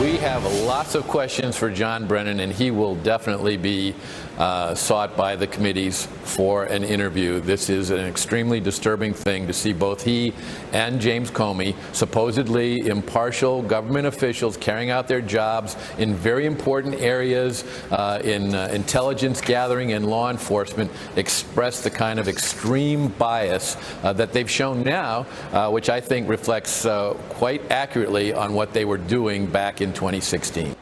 We have lots of questions for John Brennan, and he will definitely be sought by the committees for an interview. This is an extremely disturbing thing to see both he and James Comey, supposedly impartial government officials carrying out their jobs in very important areas in intelligence gathering and law enforcement, express the kind of extreme bias that they've shown now, which I think reflects quite accurately on what they were doing back in 2016.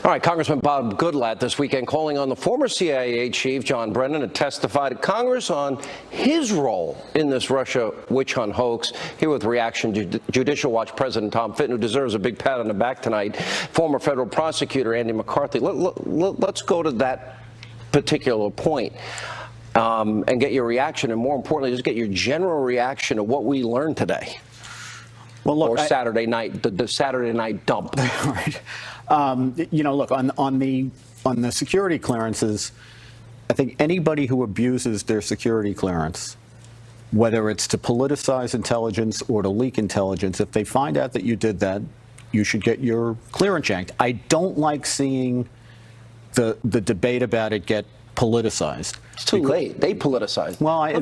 All right, Congressman Bob Goodlatte this weekend calling on the former CIA chief, John Brennan, to testify to Congress on his role in this Russia witch hunt hoax. Here with reaction to Judicial Watch President Tom Fitton, who deserves a big pat on the back tonight, former federal prosecutor Andy McCarthy. Let's go to that particular point and get your reaction, and more importantly, just get your general reaction to what we learned today. Well, look, or Saturday night, the Saturday night dump. Right. You know, look, on the security clearances, I think anybody who abuses their security clearance, whether it's to politicize intelligence or to leak intelligence, if they find out that you did that, you should get your clearance yanked. I don't like seeing the debate about it get politicized. It's too late. They politicized. Well,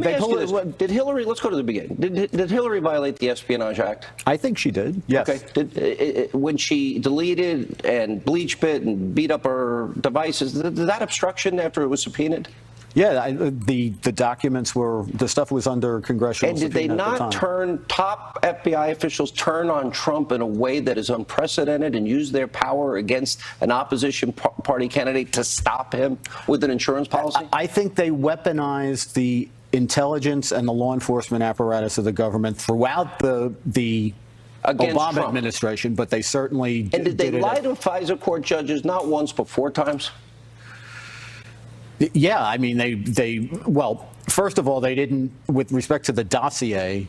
did Hillary? Let's go to the beginning. Did Hillary violate the Espionage Act? I think she did. Yes. Okay. When she deleted and bleach bit and beat up her devices, did that obstruction after it was subpoenaed? Yeah, the documents were, the stuff was under congressional subpoena. And did they not turn, top FBI officials turn on Trump in a way that is unprecedented and use their power against an opposition party candidate to stop him with an insurance policy? I think they weaponized the intelligence and the law enforcement apparatus of the government throughout the Obama Trump administration, but they certainly And did they lie to FISA court judges not once but 4 times? Yeah, I mean, well, first of all, they didn't, with respect to the dossier,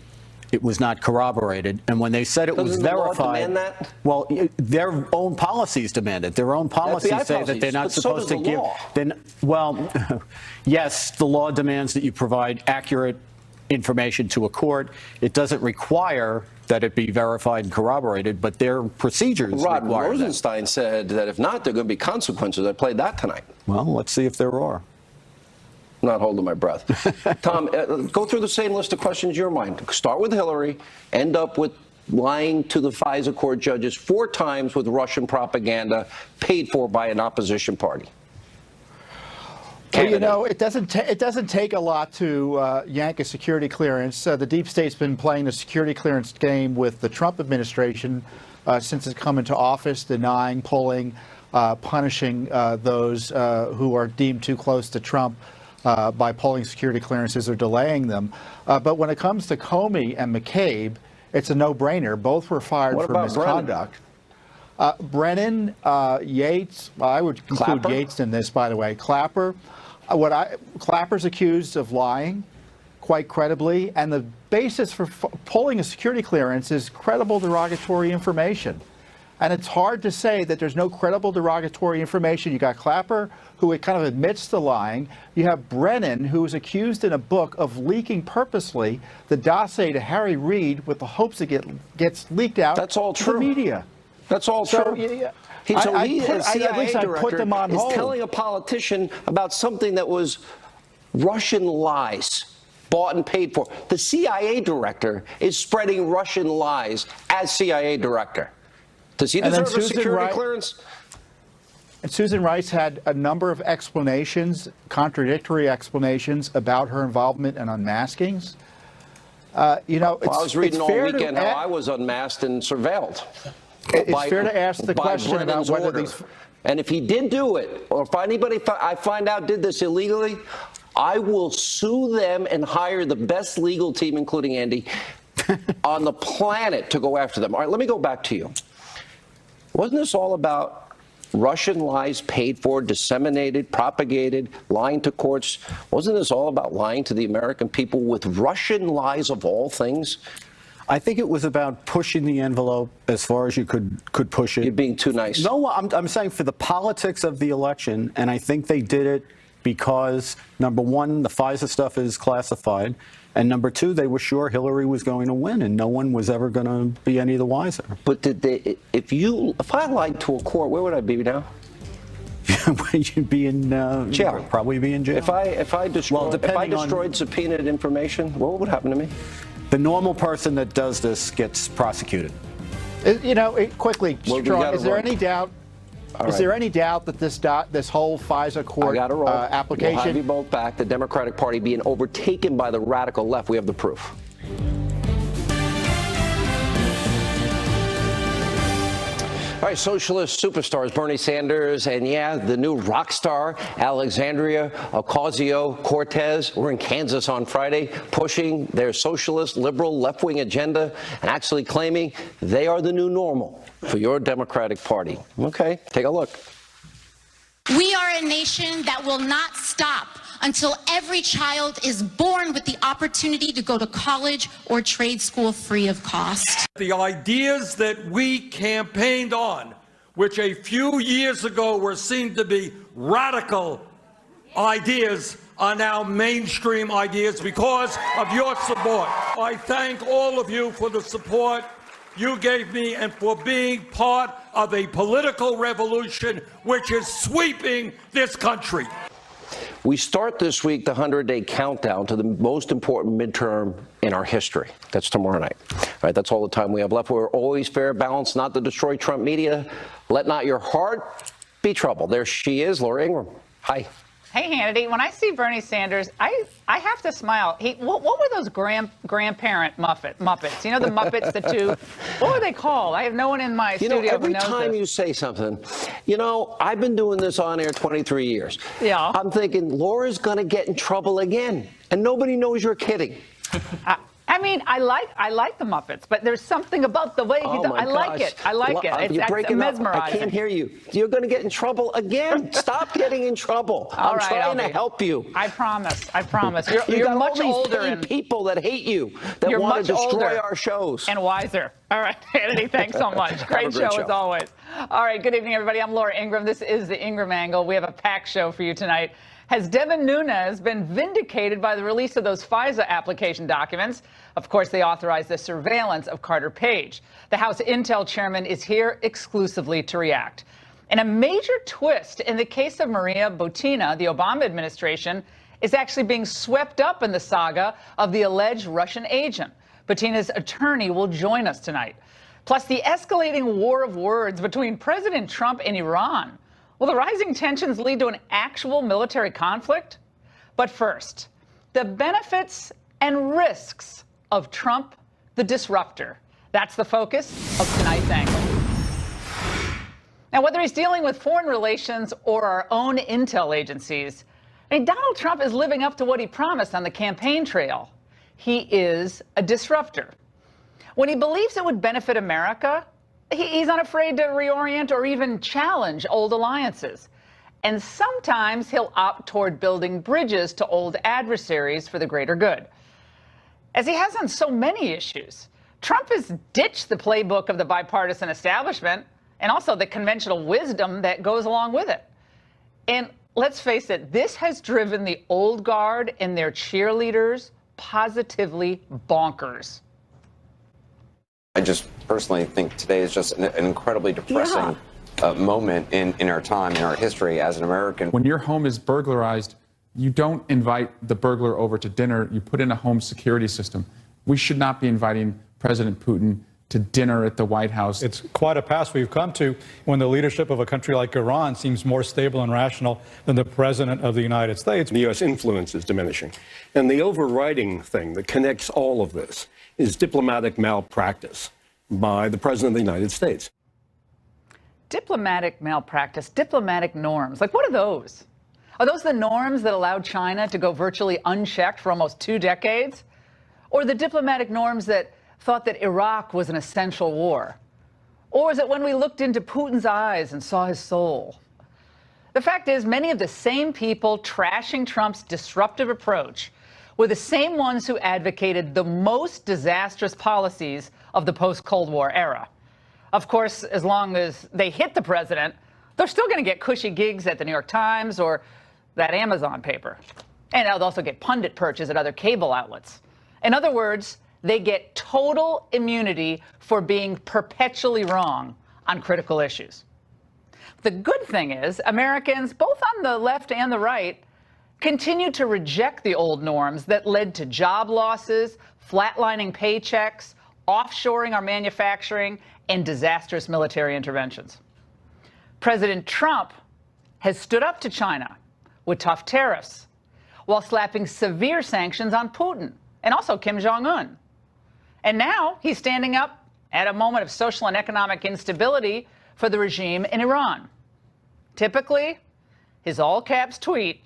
it was not corroborated. And when they said it was verified, demand that? Well, their own policies demand it. Their own policies say that they're not supposed to give. Then, well, yes, the law demands that you provide accurate information to a court. It doesn't require that it be verified and corroborated, but their procedures Rod require Rosenstein said that if not, there are going to be consequences. I played that tonight. Well, let's see if there are. I'm not holding my breath. Tom, go through the same list of questions in your mind. Start with Hillary, end up with lying to the FISA court judges 4 times with Russian propaganda paid for by an opposition party. Well, you know, it doesn't take a lot to yank a security clearance. The deep state's been playing the security clearance game with the Trump administration since it's come into office, denying, pulling, punishing those who are deemed too close to Trump by pulling security clearances or delaying them. But when it comes to Comey and McCabe, it's a no-brainer. Both were fired for misconduct. Brennan, Yates, well, I would include Yates in this, by the way. Clapper. Clapper's accused of lying quite credibly, and the basis for pulling a security clearance is credible derogatory information. And it's hard to say that there's no credible derogatory information. You got Clapper, who kind of admits to lying. You have Brennan, who is accused in a book of leaking purposely the dossier to Harry Reid with the hopes it gets leaked out to the media. That's all true. Yeah. He, as CIA director, is telling a politician about something that was Russian lies, bought and paid for. The CIA director is spreading Russian lies as CIA director. Does he deserve a security clearance? And Susan Rice had a number of explanations, contradictory explanations about her involvement in unmaskings. You know, I was reading all weekend how I was unmasked and surveilled. It's fair to ask the question about whether these... And if he did do it, or if anybody I find out did this illegally, I will sue them and hire the best legal team, including Andy, on the planet to go after them. All right, let me go back to you. Wasn't this all about Russian lies paid for, disseminated, propagated, lying to courts? Wasn't this all about lying to the American people with Russian lies of all things? I think it was about pushing the envelope as far as you could push it. You're being too nice. No, I'm saying for the politics of the election, and I think they did it because, number one, the FISA stuff is classified, And number two, they were sure Hillary was going to win, and no one was ever going to be any the wiser. But did they, if I lied to a court, where would I be now? You'd be in jail. Probably be in jail. If I destroyed subpoenaed information, what would happen to me? The normal person that does this gets prosecuted. Quickly, Strong, is there any doubt? Is there any doubt that this whole FISA court application? We'll have you both back. The Democratic Party being overtaken by the radical left. We have the proof. All right, socialist superstars Bernie Sanders and, the new rock star Alexandria Ocasio-Cortez were in Kansas on Friday pushing their socialist, liberal, left-wing agenda and actually claiming they are the new normal for your Democratic Party. Okay, take a look. We are a nation that will not stop until every child is born with the opportunity to go to college or trade school free of cost. The ideas that we campaigned on, which a few years ago were seen to be radical ideas, are now mainstream ideas because of your support. I thank all of you for the support you gave me and for being part of a political revolution which is sweeping this country. We start this week the 100-day countdown to the most important midterm in our history. That's tomorrow night. All right, that's all the time we have left. We're always fair, balanced, not to destroy Trump media. Let not your heart be troubled. There she is, Laura Ingraham. Hi. Hey, Hannity. When I see Bernie Sanders, I have to smile. What were those grandparent Muppets? You know the Muppets, the two? What were they called? I have no one in my studio who knows every time you say something, I've been doing this on air 23 years. Yeah. I'm thinking, Laura's going to get in trouble again, and nobody knows you're kidding. I mean, I like the Muppets, but there's something about the way he does. I like it. I like it. It's mesmerizing. I can't hear you. You're going to get in trouble again. Stop getting in trouble. I'm trying to help you. I promise. I promise. You're much older. And people that hate you, that want to destroy our shows. And wiser. All right, Hannity, thanks so much. Great show as always. All right, good evening, everybody. I'm Laura Ingraham. This is the Ingraham Angle. We have a packed show for you tonight. Has Devin Nunes been vindicated by the release of those FISA application documents? Of course, they authorized the surveillance of Carter Page. The House Intel chairman is here exclusively to react. And a major twist in the case of Maria Butina, the Obama administration is actually being swept up in the saga of the alleged Russian agent. Butina's attorney will join us tonight. Plus, the escalating war of words between President Trump and Iran. Will the rising tensions lead to an actual military conflict? But first, the benefits and risks of Trump, the disruptor. That's the focus of tonight's angle. Now, whether he's dealing with foreign relations or our own intel agencies, Donald Trump is living up to what he promised on the campaign trail. He is a disruptor. When he believes it would benefit America, he's unafraid to reorient or even challenge old alliances. And sometimes he'll opt toward building bridges to old adversaries for the greater good. As he has on so many issues, Trump has ditched the playbook of the bipartisan establishment and also the conventional wisdom that goes along with it. And let's face it, this has driven the old guard and their cheerleaders positively bonkers. I just personally think today is just an incredibly depressing moment in our time, in our history as an American. When your home is burglarized, you don't invite the burglar over to dinner. You put in a home security system. We should not be inviting President Putin to dinner at the White House. It's quite a pass we've come to when the leadership of a country like Iran seems more stable and rational than the President of the United States. The U.S. influence is diminishing. And the overriding thing that connects all of this is diplomatic malpractice by the President of the United States. Diplomatic malpractice, diplomatic norms. Like, what are those? Are those the norms that allowed China to go virtually unchecked for almost 2 decades? Or the diplomatic norms that thought that Iraq was an essential war? Or is it when we looked into Putin's eyes and saw his soul? The fact is, many of the same people trashing Trump's disruptive approach were the same ones who advocated the most disastrous policies of the post-Cold War era. Of course, as long as they hit the president, they're still going to get cushy gigs at the New York Times or that Amazon paper. And they'll also get pundit perches at other cable outlets. In other words, they get total immunity for being perpetually wrong on critical issues. The good thing is Americans, both on the left and the right, continue to reject the old norms that led to job losses, flatlining paychecks, offshoring our manufacturing, and disastrous military interventions. President Trump has stood up to China with tough tariffs, while slapping severe sanctions on Putin and also Kim Jong-un. And now he's standing up at a moment of social and economic instability for the regime in Iran. Typically, his all-caps tweet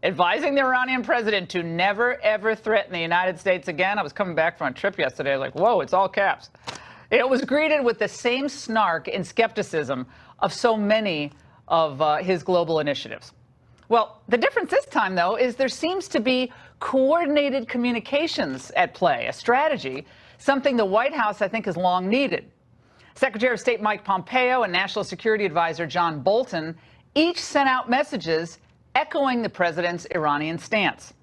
advising the Iranian president to never, ever threaten the United States again. I was coming back from a trip yesterday. I was like, whoa, it's all caps. It was greeted with the same snark and skepticism of so many of his global initiatives. Well, the difference this time, though, is there seems to be coordinated communications at play, a strategy, something the White House, I think, has long needed. Secretary of State Mike Pompeo and National Security Advisor John Bolton each sent out messages echoing the president's Iranian stance.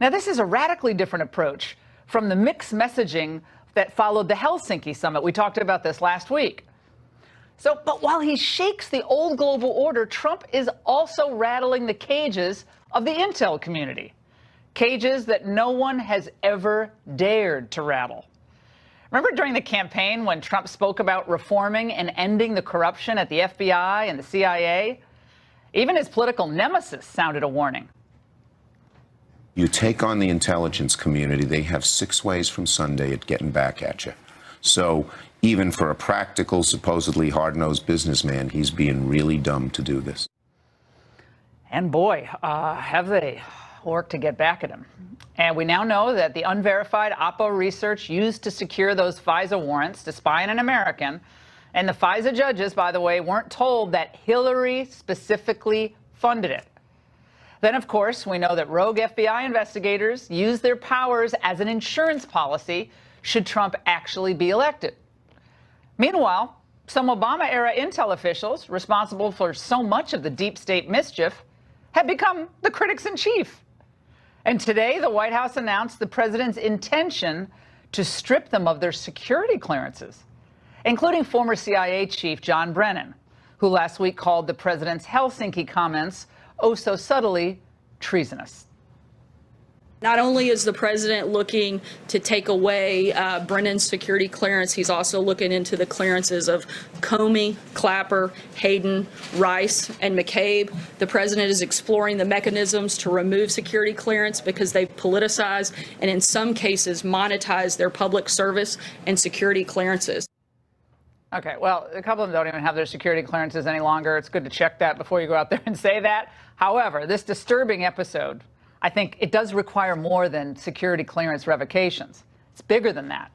Now, this is a radically different approach from the mixed messaging that followed the Helsinki summit. We talked about this last week. But while he shakes the old global order, Trump is also rattling the cages of the intel community, cages that no one has ever dared to rattle. Remember during the campaign when Trump spoke about reforming and ending the corruption at the FBI and the CIA? Even his political nemesis sounded a warning. You take on the intelligence community, they have 6 ways from Sunday at getting back at you. So even for a practical, supposedly hard-nosed businessman, he's being really dumb to do this. And boy, have they worked to get back at him. And we now know that the unverified Oppo research used to secure those FISA warrants to spy on an American, and the FISA judges, by the way, weren't told that Hillary specifically funded it. Then, of course, we know that rogue FBI investigators use their powers as an insurance policy should Trump actually be elected. Meanwhile, some Obama-era intel officials responsible for so much of the deep state mischief have become the critics in chief. And today, the White House announced the president's intention to strip them of their security clearances, including former CIA chief John Brennan, who last week called the president's Helsinki comments oh so subtly treasonous. Not only is the president looking to take away Brennan's security clearance, he's also looking into the clearances of Comey, Clapper, Hayden, Rice, and McCabe. The president is exploring the mechanisms to remove security clearance because they've politicized and in some cases monetized their public service and security clearances. Okay, well, a couple of them don't even have their security clearances any longer. It's good to check that before you go out there and say that. However, this disturbing episode, I think it does require more than security clearance revocations. It's bigger than that.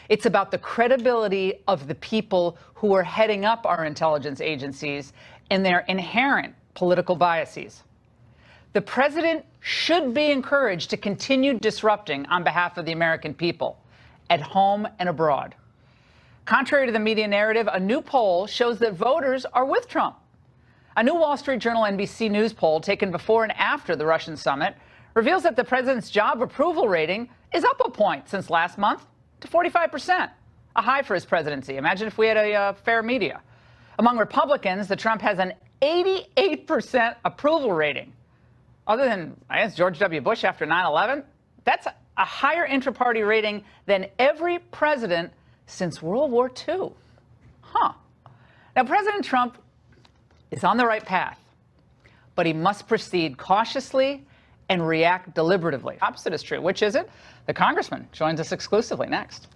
It's about the credibility of the people who are heading up our intelligence agencies and their inherent political biases. The president should be encouraged to continue disrupting on behalf of the American people, at home and abroad. Contrary to the media narrative, a new poll shows that voters are with Trump. A new Wall Street Journal NBC News poll taken before and after the Russian summit reveals that the president's job approval rating is up a point since last month to 45%, a high for his presidency. Imagine if we had a fair media. Among Republicans, Trump has an 88% approval rating. Other than, I guess, George W. Bush after 9/11, that's a higher intra-party rating than every president since World War II. Now, President Trump is on the right path, but he must proceed cautiously and react deliberatively. Opposite is true. Which is it? The congressman joins us exclusively next.